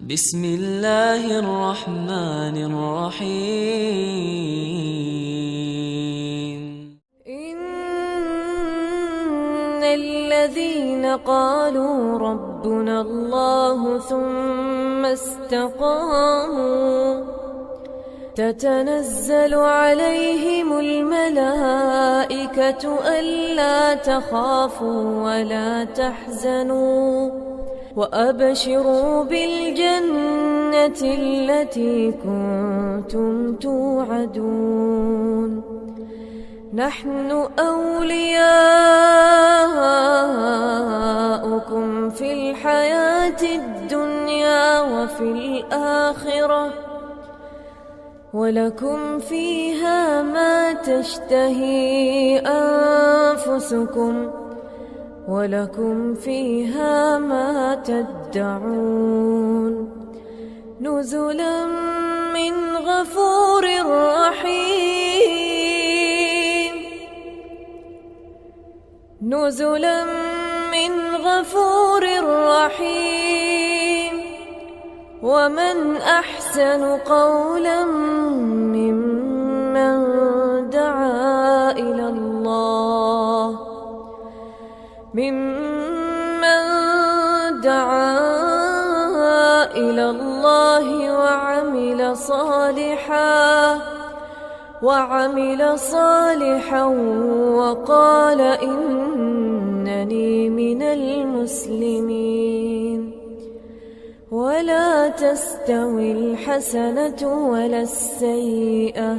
بسم الله الرحمن الرحيم. إن الذين قالوا ربنا الله ثم استقاموا تتنزل عليهم الملائكة ألا تخافوا ولا تحزنوا وأبشروا بالجنة التي كنتم توعدون نحن أولياؤكم في الحياة الدنيا وفي الآخرة ولكم فيها ما تشتهي أنفسكم ولكم فيها ما تدعون نزلا من غفور رحيم نزلا من غفور رحيم. ومن أحسن قولا ممن دعا إلى الله وعمل صالحا وقال إنني من المسلمين. ولا تستوي الحسنة ولا السيئة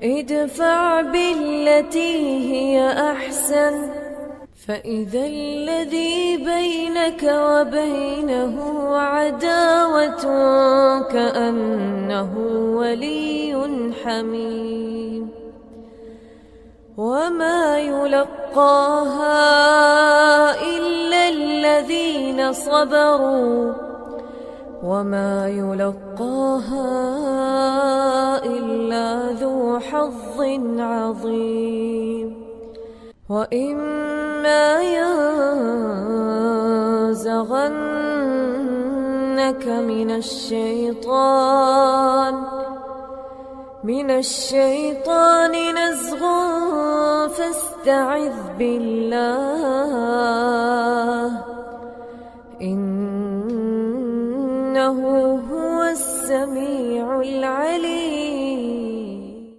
ادفع بالتي هي أحسن فإذا الذي بينك وبينه عداوة كأنه ولي حميم. وما يلقاها إلا الذين صبروا وما يلقاها إلا ذو حظ عظيم. وإما ينزغنك من الشيطان نزغ فاستعذ بالله إنه هو السميع العليم.